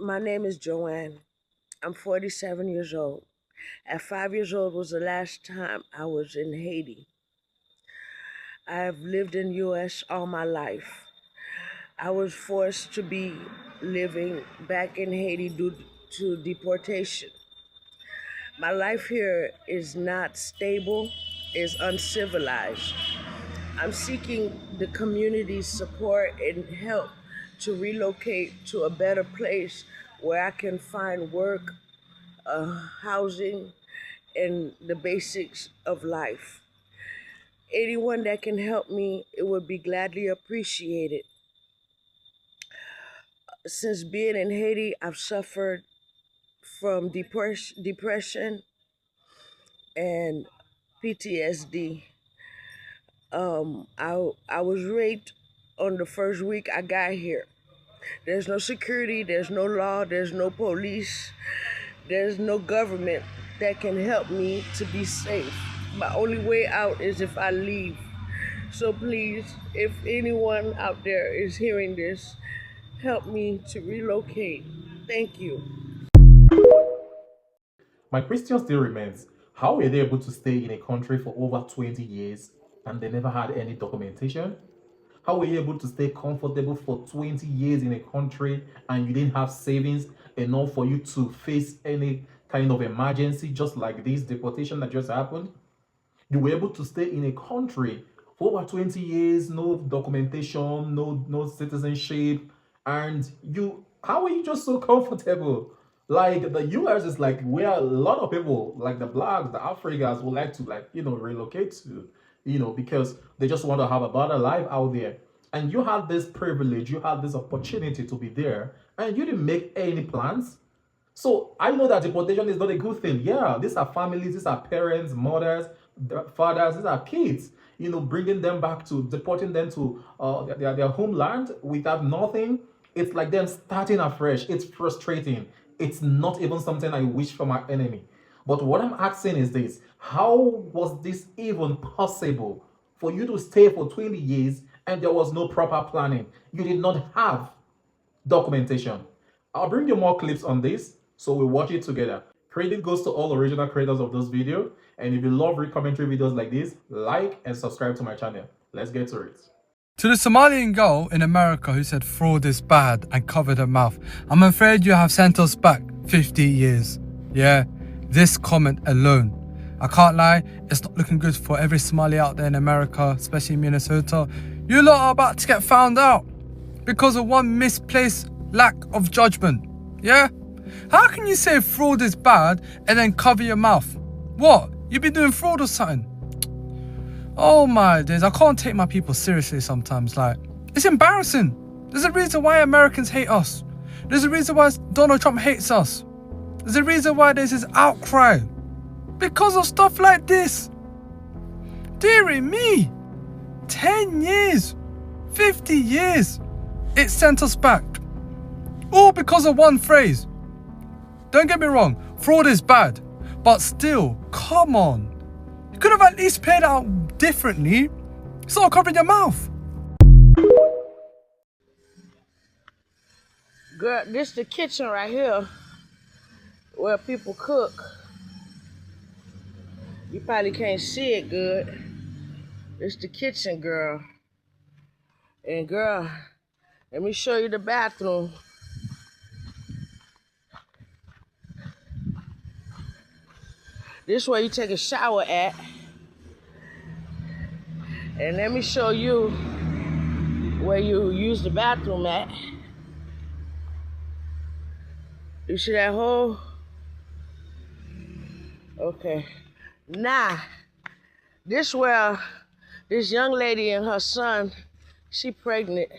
My name is Joanne. I'm 47 years old. At 5 years old was the last time I was in Haiti. I have lived in U.S. all my life. I was forced to be living back in Haiti due to deportation. My life here is not stable, is uncivilized. I'm seeking the community's support and help to relocate to a better place where I can find work, housing, and the basics of life. Anyone that can help me, it would be gladly appreciated. Since being in Haiti, I've suffered from depression and PTSD. I was raped on the first week I got here. There's no security, there's no law, there's no police, there's no government that can help me to be safe. My only way out is if I leave. So please, if anyone out there is hearing this, help me to relocate. Thank you. My question still remains, how were they able to stay in a country for over 20 years and they never had any documentation? How were you able to stay comfortable for 20 years in a country and you didn't have savings enough for you to face any kind of emergency, just like this deportation that just happened? You were able to stay in a country for over 20 years, no documentation, no citizenship, and you how are you just so comfortable? Like the US is like where a lot of people, like the blacks, the Africans, would like to relocate to, because they just want to have a better life out there. And you had this privilege, you had this opportunity to be there, and you didn't make any plans. So I know that deportation is not a good thing. Yeah, these are families, these are parents, mothers, fathers, these are kids. Bringing them back to deporting them to their homeland without nothing. It's like them starting afresh. It's frustrating. It's not even something I wish for my enemy. But what I'm asking is this: how was this even possible for you to stay for 20 years and there was no proper planning? You did not have documentation. I'll bring you more clips on this so we watch it together. Credit goes to all original creators of this video. And if you love read commentary videos like this, like and subscribe to my channel. Let's get to it. To the Somalian girl in America who said fraud is bad and covered her mouth, I'm afraid you have sent us back 50 years. Yeah, this comment alone. I can't lie, it's not looking good for every Somali out there in America, especially in Minnesota. You lot are about to get found out because of one misplaced lack of judgment. Yeah? How can you say fraud is bad and then cover your mouth? What? You be doing fraud or something? Oh my days, I can't take my people seriously sometimes. Like, it's embarrassing. There's a reason why Americans hate us. There's a reason why Donald Trump hates us. There's a reason why there's this outcry. Because of stuff like this. Dearie me. 10 years. 50 years. It sent us back. All because of one phrase. Don't get me wrong, fraud is bad. But still, come on. You could have at least played it out differently. Start covering your mouth. Girl, this the kitchen right here where people cook. You probably can't see it good. It's the kitchen, girl. And girl, let me show you the bathroom. This is where you take a shower at. And let me show you where you use the bathroom at. You see that hole? Okay. Now, this where this young lady and her son, she pregnant.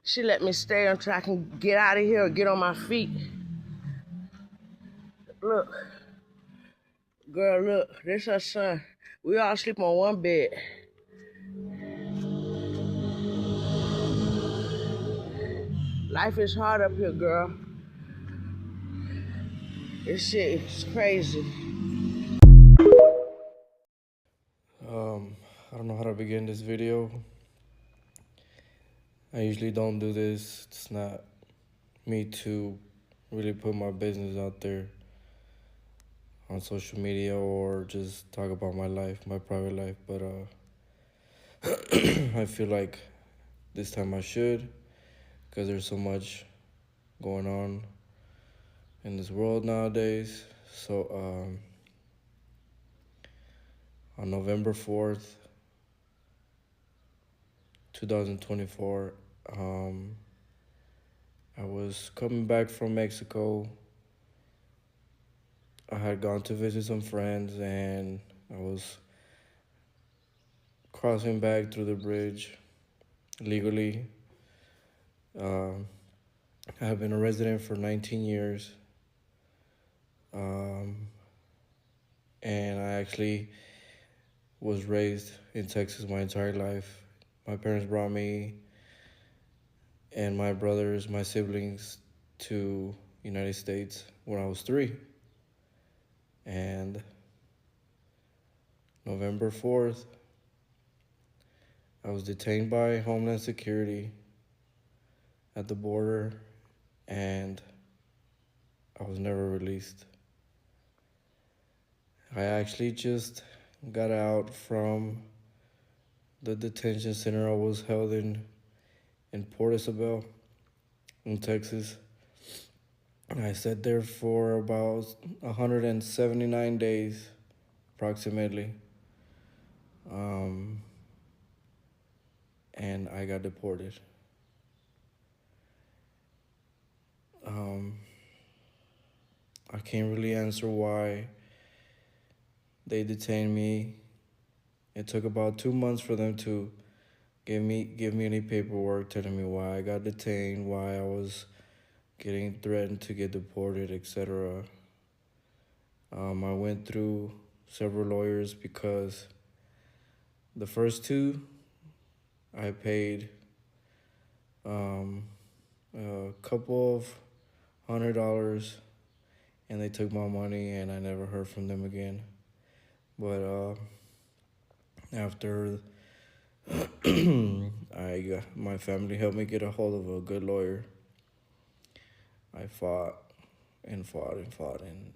She let me stay until I can get out of here or get on my feet. Look. Girl, look, this her son. We all sleep on one bed. Life is hard up here, girl. This shit is crazy. I don't know how to begin this video. I usually don't do this. It's not me to really put my business out there on social media or just talk about my life, my private life. But I feel like this time I should, because there's so much going on in this world nowadays. So on November 4th, 2024, I was coming back from Mexico. I had gone to visit some friends and I was crossing back through the bridge legally. Um, I have been a resident for 19 years. Um, and I actually was raised in Texas my entire life. My parents brought me and my brothers, my siblings, to United States when I was 3. And November 4th, I was detained by Homeland Security at the border and I was never released. I actually just got out from the detention center I was held in Port Isabel, in Texas. I sat there for about 179 days, approximately. Um, and I got deported. Um, I can't really answer why they detained me. It took about 2 months for them to give me any paperwork telling me why I got detained, why I was getting threatened to get deported, etc. I went through several lawyers because the first two I paid a couple of $100 and they took my money and I never heard from them again. But after my family helped me get a hold of a good lawyer, I fought and fought and fought, and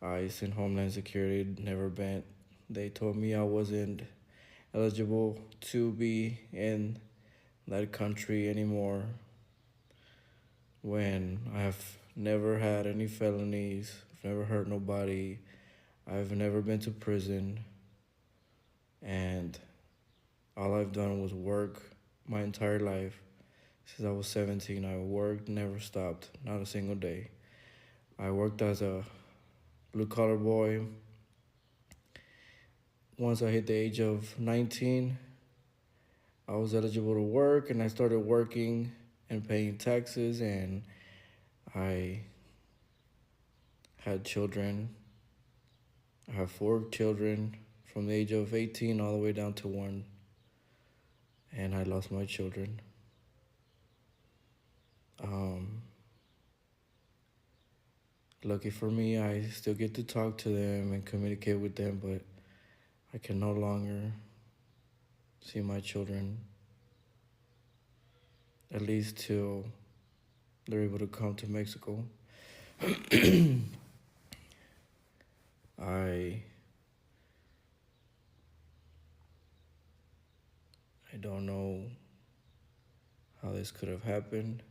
ICE and Homeland Security never bent. They told me I wasn't eligible to be in that country anymore when I've never had any felonies, I've never hurt nobody, I've never been to prison, and all I've done was work my entire life. Since I was 17, I worked, never stopped, not a single day. I worked as a blue-collar boy. Once I hit the age of 19, I was eligible to work, and I started working and paying taxes, and I had children. I have 4 children from the age of 18 all the way down to 1, and I lost my children. Lucky for me, I still get to talk to them and communicate with them, but I can no longer see my children, at least till they're able to come to Mexico. I I don't know how this could have happened.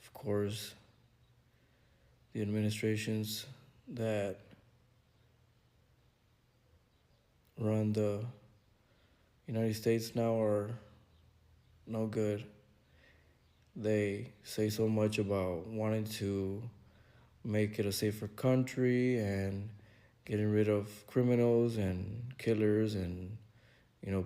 Of course, the administrations that run the United States now are no good. They say so much about wanting to make it a safer country and getting rid of criminals and killers and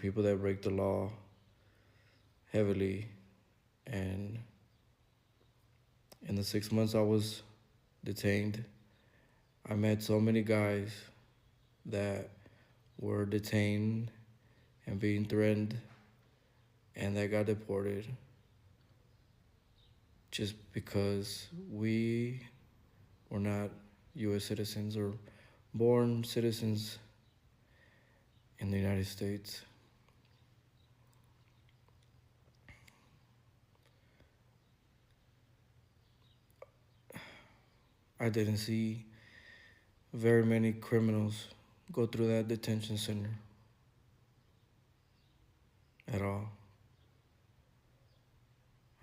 people that break the law heavily. And in the 6 months I was detained, I met so many guys that were detained and being threatened and that got deported just because we were not U.S. citizens or born citizens in the United States. I didn't see very many criminals go through that detention center at all.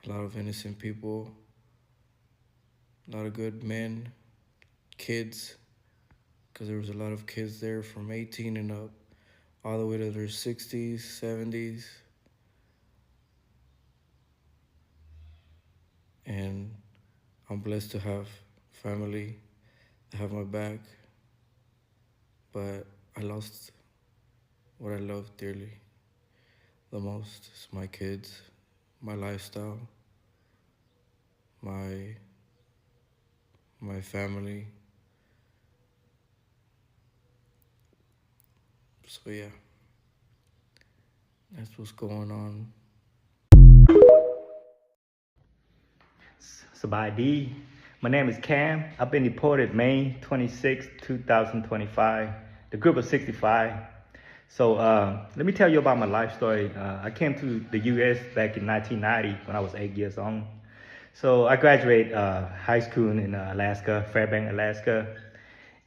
A lot of innocent people, a lot of good men, kids, because there was a lot of kids there from 18 and up, all the way to their 60s, 70s. And I'm blessed to have family that have my back, but I lost what I love dearly the most. It's my kids, my lifestyle, my family. So yeah, that's what's going on. Sabadi. My name is Cam. I've been deported May 26, 2025, the group of 65. So let me tell you about my life story. I came to the U.S. back in 1990 when I was 8 years old. So I graduated high school in Alaska, Fairbanks, Alaska.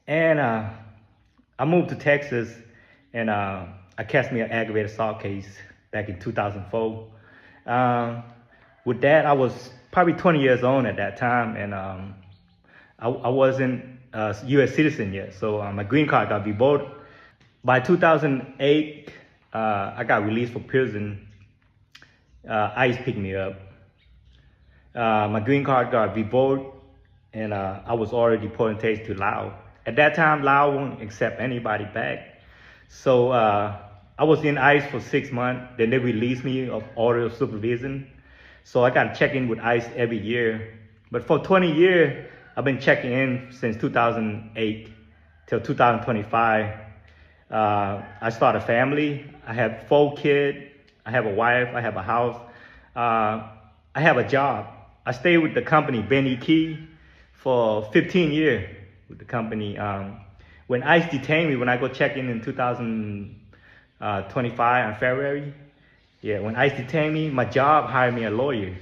And I moved to Texas, and I cast me an aggravated assault case back in 2004. With that, I was probably 20 years old at that time, and I wasn't a U.S. citizen yet, so my green card got revoked. By 2008, I got released from prison. ICE picked me up. My green card got revoked, and I was already deported to Laos. At that time, Laos won't accept anybody back. So I was in ICE for 6 months. Then they released me of order of supervision. So I got to check in with ICE every year. But for 20 years, I've been checking in since 2008 till 2025. I started a family. I have 4 kids. I have a wife. I have a house. I have a job. I stayed with the company, Benny Key, for 15 years with the company. When ICE detained me, when I go check in 2025 in February, when ICE detained me, my job hired me a lawyer.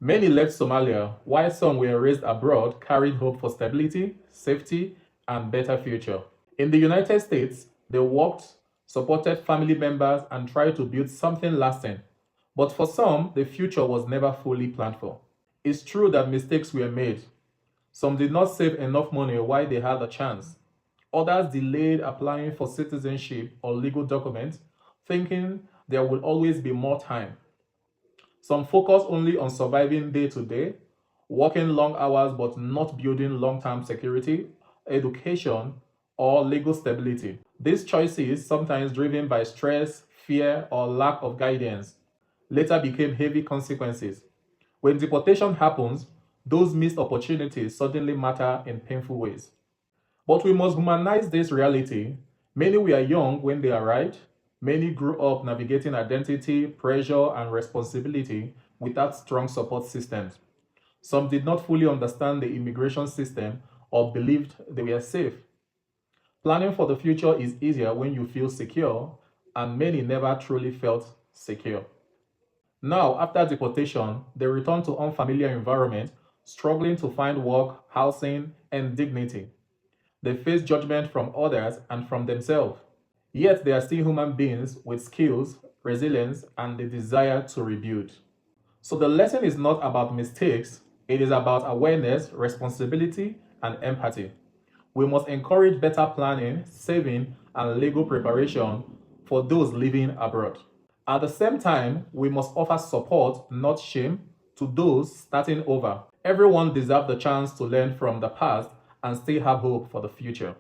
Many left Somalia, while some were raised abroad, carried hope for stability, safety, and better future. In the United States, they worked, supported family members, and tried to build something lasting. But for some, the future was never fully planned for. It's true that mistakes were made. Some did not save enough money while they had a chance. Others delayed applying for citizenship or legal documents, thinking there would always be more time. Some focus only on surviving day to day, working long hours but not building long-term security, education, or legal stability. These choices, sometimes driven by stress, fear, or lack of guidance, later became heavy consequences. When deportation happens, those missed opportunities suddenly matter in painful ways. But we must humanize this reality. Many were young when they arrived. Many grew up navigating identity, pressure, and responsibility without strong support systems. Some did not fully understand the immigration system or believed they were safe. Planning for the future is easier when you feel secure, and many never truly felt secure. Now, after deportation, they return to unfamiliar environment, struggling to find work, housing, and dignity. They face judgment from others and from themselves. Yet they are still human beings with skills, resilience, and the desire to rebuild. So the lesson is not about mistakes, it is about awareness, responsibility, and empathy. We must encourage better planning, saving, and legal preparation for those living abroad. At the same time, we must offer support, not shame, to those starting over. Everyone deserves the chance to learn from the past and still have hope for the future.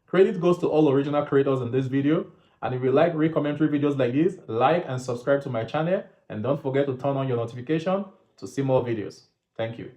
Credit goes to all original creators in this video. And if you like re-commentary videos like this, like and subscribe to my channel. And don't forget to turn on your notification to see more videos. Thank you.